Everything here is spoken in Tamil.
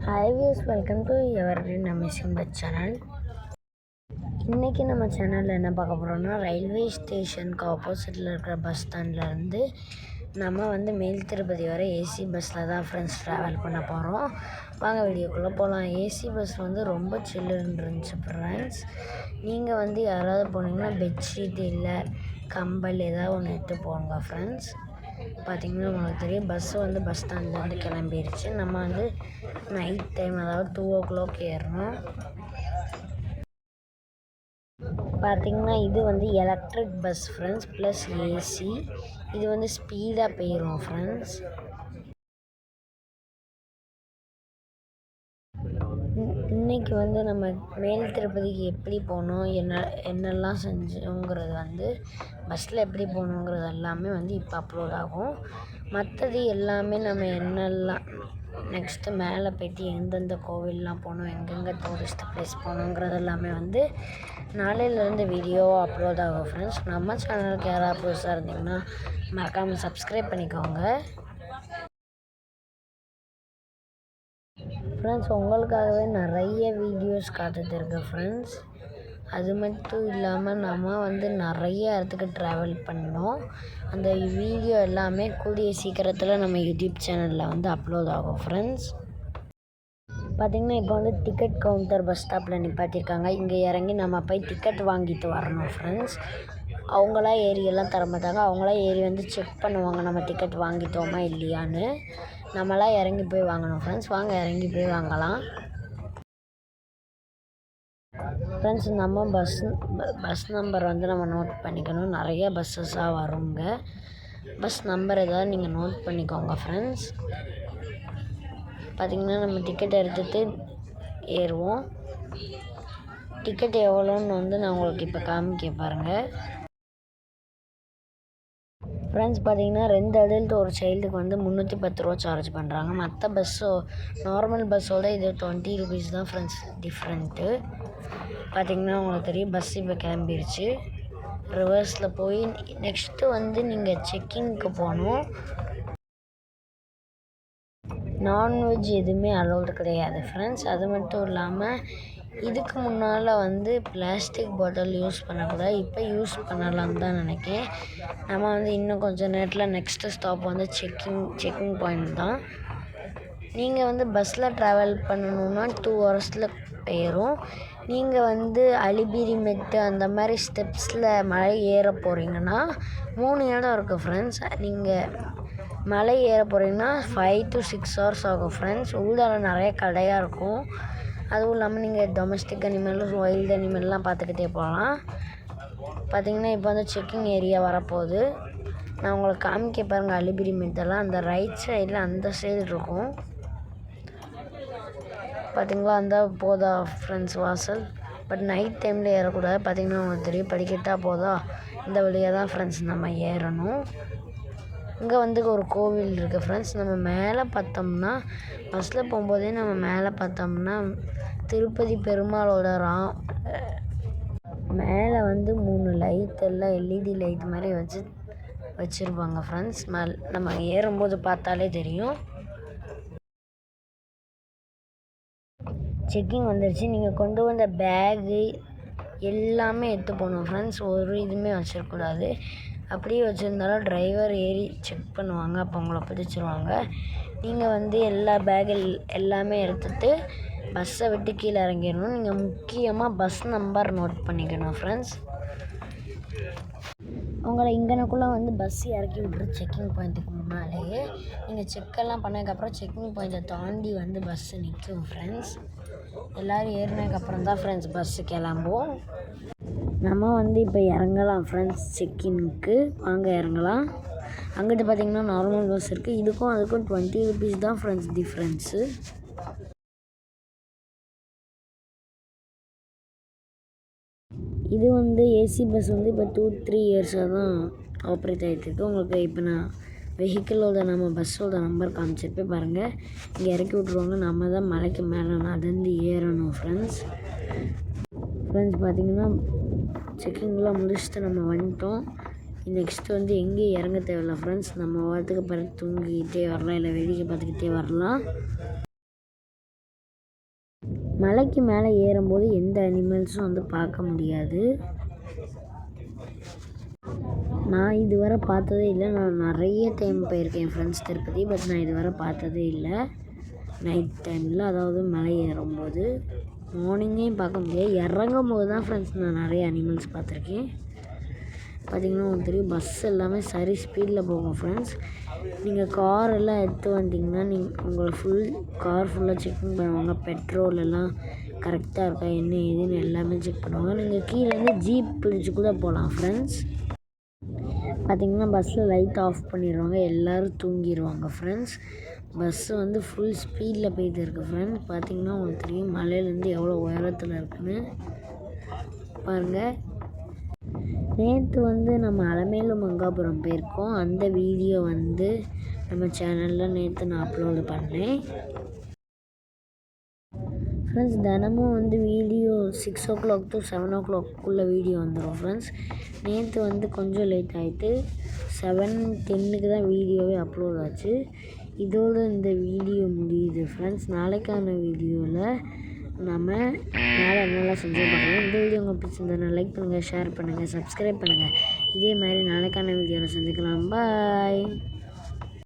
Hi views, welcome to evergreen amazing bus channel. இன்றைக்கி நம்ம சேனலில் என்ன பார்க்க போகிறோம்னா, ரயில்வே ஸ்டேஷனுக்கு ஆப்போசிட்டில் இருக்கிற பஸ் ஸ்டாண்ட்லேருந்து நம்ம மேல் திருப்பதி வரை ஏசி பஸ்ஸில் தான் ஃப்ரெண்ட்ஸ் ட்ராவல் பண்ண போகிறோம். வாங்க வீடியோக்குள்ளே போகலாம். ஏசி பஸ் ரொம்ப சில்லுன்னு இருந்துச்சு ஃப்ரெண்ட்ஸ். நீங்கள் யாராவது போனீங்கன்னா பெட்ஷீட் இல்லை கம்பல் ஏதாவது ஒன்று எடுத்து போங்க ஃப்ரெண்ட்ஸ். பார்த்திங்கன்னா உங்களுக்கு தெரியும், பஸ்ஸு பஸ் ஸ்டாண்ட்லேருந்து கிளம்பிடுச்சு. நம்ம நைட் டைம், அதாவது 2 o'clock ஏறணும். பார்த்திங்கன்னா இது electric bus friends plus AC. இது ஸ்பீடாக போயிடும் ஃப்ரெண்ட்ஸ். இன்றைக்கி நம்ம மேல் திருப்பதிக்கு எப்படி போகணும், என்னெல்லாம் செஞ்சோங்கிறது பஸ்ஸில் எப்படி போகணுங்கிறது எல்லாமே இப்போ அப்லோட் ஆகும். மற்றது எல்லாமே நம்ம என்னெல்லாம் நெக்ஸ்ட்டு மேலே போய்ட்டு எந்தெந்த கோவில்லாம் போகணும், எங்கெங்கே டூரிஸ்ட் ப்ளேஸ் போகணுங்கிறது எல்லாமே நாளையிலேருந்து வீடியோவாக அப்லோட் ஆகும் ஃப்ரெண்ட்ஸ். நம்ம சேனலுக்கு யாராவது புதுசாக இருந்தீங்கன்னா மறக்காமல் சப்ஸ்கிரைப் பண்ணிக்கோங்க ஃப்ரெண்ட்ஸ். உங்களுக்காகவே நிறைய வீடியோஸ் காத்துட்ருக்கு ஃப்ரெண்ட்ஸ். அது மட்டும் இல்லாமல் நம்ம நிறைய இடத்துக்கு ட்ராவல் பண்ணோம். அந்த வீடியோ எல்லாமே கூடிய சீக்கிரத்தில் நம்ம யூடியூப் சேனலில் அப்லோட் ஆகும் ஃப்ரெண்ட்ஸ். பார்த்திங்கன்னா இப்போ டிக்கெட் கவுண்டர் பஸ் ஸ்டாப்பில் நிப்பாட்டியிருக்காங்க. இங்கே இறங்கி நம்ம போய் டிக்கெட் வாங்கிட்டு வரணும் ஃப்ரெண்ட்ஸ். அவங்களாம் ஏரியெல்லாம் தர மாட்டாங்க. அவங்களாம் ஏறி செக் பண்ணுவாங்க நம்ம டிக்கெட் வாங்கிட்டோமா இல்லையான்னு. நம்மளாம் இறங்கி போய் வாங்கணும் ஃப்ரெண்ட்ஸ். வாங்க இறங்கி போய் வாங்கலாம் ஃப்ரெண்ட்ஸ். நம்ம பஸ் நம்பர் நம்ம நோட் பண்ணிக்கணும். நிறைய பஸ்ஸஸாக வருங்க. பஸ் நம்பர் ஏதாவது நீங்கள் நோட் பண்ணிக்கோங்க ஃப்ரெண்ட்ஸ். பார்த்திங்கன்னா நம்ம டிக்கெட் எடுத்துகிட்டு ஏறுவோம். டிக்கெட் எவ்வளோன்னு நான் உங்களுக்கு இப்போ காமிக்க பாருங்கள் ஃப்ரெண்ட்ஸ். பார்த்திங்கன்னா 2 அடல்ட் ஒரு சைல்டுக்கு 310 ரூபா சார்ஜ் பண்ணுறாங்க. மற்ற நார்மல் பஸ்ஸோட இது 20 rupees தான் ஃப்ரெண்ட்ஸ் டிஃப்ரெண்ட்டு. பார்த்திங்கன்னா உங்களுக்கு தெரியும், பஸ் இப்போ கிளம்பிடுச்சு. ரிவர்ஸில் போய் நெக்ஸ்ட்டு நீங்கள் செக்கிங்க்கு போகணும். நான்வெஜ் எதுவுமே அலௌடு கிடையாது ஃப்ரெண்ட்ஸ். அது மட்டும் இல்லாமல் இதுக்கு முன்னால் பிளாஸ்டிக் பாட்டில் யூஸ் பண்ணக்கூடாது. இப்போ யூஸ் பண்ணலாம்னு தான் நினைக்கிறேன். நம்ம இன்னும் கொஞ்சம் நேரத்தில் நெக்ஸ்ட்டு ஸ்டாப் செக்கிங் பாயிண்ட் தான். நீங்கள் பஸ்ஸில் ட்ராவல் பண்ணணுன்னா 2 hours போயிடும். நீங்கள் அலிபிரிமெட்டு அந்த மாதிரி ஸ்டெப்ஸில் மலை ஏற போகிறீங்கன்னா 3 இடம் இருக்குது ஃப்ரெண்ட்ஸ். நீங்கள் மலை ஏற போகிறீங்கன்னா 5 to 6 hours ஆகும் ஃப்ரெண்ட்ஸ். உள்ளார நிறைய கடையாக இருக்கும். அதுவும் இல்லாமல் நீங்கள் டொமஸ்டிக் அனிமல்ஸ், வைல்டு அனிமல்லாம் பார்த்துக்கிட்டே போகலாம். பார்த்திங்கன்னா இப்போ செக்கிங் ஏரியா வரப்போகுது. நான் உங்களுக்கு காமிக்க பாருங்கள். அலிபிரிமெட்டெல்லாம் அந்த ரைட் சைடில் அந்த சைடு இருக்கும். பார்த்திங்களா, அந்த போதா ஃப்ரெண்ட்ஸ் வாசல். பட் நைட் டைமில் ஏறக்கூடாது. பார்த்திங்கன்னா உங்களுக்கு தெரியும், படிக்கட்டாக போதா இந்த வழியாக தான் ஃப்ரெண்ட்ஸ் நம்ம ஏறணும். இங்கே ஒரு கோவில் இருக்குது ஃப்ரெண்ட்ஸ். நம்ம மேலே பார்த்தோம்னா, பஸ்ஸில் போகும்போதே நம்ம மேலே பார்த்தோம்னா திருப்பதி பெருமாளோட மேலே 3 லைட் எல்லாம் LED லைட் மாதிரி வச்சுருப்பாங்க ஃப்ரெண்ட்ஸ். நம்ம ஏறும்போது பார்த்தாலே தெரியும். செக்கிங் வந்துருச்சு. நீங்கள் கொண்டு வந்த பேகு எல்லாமே எடுத்து போகணும் ஃப்ரெண்ட்ஸ். ஒரு இதுவுமே வச்சிடக்கூடாது. அப்படியே வச்சுருந்தாலும் டிரைவர் ஏறி செக் பண்ணுவாங்க. அப்போ உங்களை பிடிச்சிருவாங்க. நீங்கள் எல்லா எல்லாமே எடுத்துகிட்டு பஸ்ஸை விட்டு கீழே இறங்கிடணும். நீங்கள் முக்கியமாக பஸ் நம்பர் நோட் பண்ணிக்கணும் ஃப்ரெண்ட்ஸ். உங்களை இங்கனக்குள்ளே பஸ் இறக்கி விட்ரு செக்கிங் பாயிண்ட்டுக்கு முன்னாலேயே. நீங்கள் செக்கெல்லாம் பண்ணதுக்கப்புறம் செக்கிங் பாயிண்ட்டை தாண்டி பஸ்ஸு நிற்கும் ஃப்ரெண்ட்ஸ். எல்லோரும் ஏறினதுக்கப்புறம் தான் ஃப்ரெண்ட்ஸ் பஸ்ஸு கிளம்பும். நம்ம இப்போ இறங்கலாம் ஃப்ரெண்ட்ஸ் செக்கிங்க்கு. வாங்க இறங்கலாம். அங்கிட்டு பார்த்திங்கன்னா நார்மல் பஸ் இருக்குது. இதுக்கும் அதுக்கும் 20 rupees தான் ஃப்ரெண்ட்ஸ் டிஃப்ரென்ஸு. இது ஏசி பஸ் இப்போ 2-3 yearsஆக தான் ஆப்ரேட் ஆகிட்டுருக்கு. உங்களுக்கு இப்போ நான் வெஹிக்கிளோட நம்ம பஸ்ஸோட நம்பர் காமிச்சிருப்பேன் பாருங்கள். இங்கே இறக்கி விட்ருவாங்க. நம்ம தான் மலைக்கு மேலே நடந்து ஏறணும் ஃப்ரெண்ட்ஸ். பார்த்திங்கன்னா செக்கிங்லாம் முடிச்சுட்டு நம்ம வந்துட்டோம். நெக்ஸ்ட்டு எங்கேயும் இறங்க தேவையில்ல ஃப்ரெண்ட்ஸ். நம்ம வாரத்துக்கு பிறகு தூங்கிக்கிட்டே வரலாம், இல்லை வேடிக்கை பார்த்துக்கிட்டே வரலாம். மலைக்கு மேலே ஏறும்போது எந்த அனிமல்ஸும் வந்து பார்க்க முடியாது. நான் இதுவரை பார்த்ததே இல்லை. நான் நிறைய டைம் போயிருக்கேன் என் ஃப்ரெண்ட்ஸ் திருப்பதி. பட் நான் இதுவரை பார்த்ததே இல்லை நைட் டைமில், அதாவது மலை ஏறும்போது. மார்னிங்கே பார்க்க முடியாது, இறங்கும் போது தான் ஃப்ரெண்ட்ஸ் நான் நிறைய அனிமல்ஸ் பார்த்துருக்கேன். பார்த்திங்கன்னா உங்களுக்கு தெரியும், பஸ் எல்லாமே சரி ஸ்பீடில் போகும் ஃப்ரெண்ட்ஸ். நீங்கள் கார் எல்லாம் எடுத்து வந்துட்டிங்கன்னா உங்களை கார் ஃபுல்லாக செக்கிங் பண்ணுவாங்க. பெட்ரோல் எல்லாம் கரெக்டாக இருக்கா என்ன ஏதுன்னு எல்லாமே செக் பண்ணுவாங்க. நீங்கள் கீழேருந்து ஜீப் பிடிச்சி கூட போகலாம் ஃப்ரெண்ட்ஸ். பார்த்திங்கன்னா பஸ்ஸில் லைட் ஆஃப் பண்ணிடுவாங்க, எல்லோரும் தூங்கிடுவாங்க ஃப்ரெண்ட்ஸ். பஸ்ஸு வந்து ஃபுல் ஸ்பீடில் போய்ட்டு இருக்குது ஃப்ரெண்ட்ஸ். பார்த்திங்கன்னா உங்களுக்கு தெரியும் மலையிலேருந்து எவ்வளோ உயரத்தில் இருக்குன்னு பாருங்கள். நேற்று வந்து நம்ம அலமேலு மங்காபுரம் போயிருக்கோம். அந்த வீடியோ வந்து நம்ம சேனலில் நேற்று நான் அப்லோடு பண்ணேன் ஃப்ரெண்ட்ஸ். தினமும் வந்து video 6 o'clock to 7 o'clock video வந்துடும் ஃப்ரெண்ட்ஸ். நேற்று வந்து கொஞ்சம் லேட் ஆகிட்டு 7:10 தான் வீடியோவே அப்லோட் ஆச்சு. இதோடு இந்த வீடியோ முடியுது ஃப்ரெண்ட்ஸ். நாளைக்கான வீடியோவில் நம்ம மேலே என்னெல்லாம் செஞ்சோம் பார்க்கலாம். இந்த வீடியோ உங்களுக்கு பிடிச்சிருந்தா லைக் பண்ணுங்கள், ஷேர் பண்ணுங்கள், சப்ஸ்கிரைப் பண்ணுங்கள். இதே மாதிரி நாளைக்கான வீடியோவில் சந்திக்கலாம். பாய்.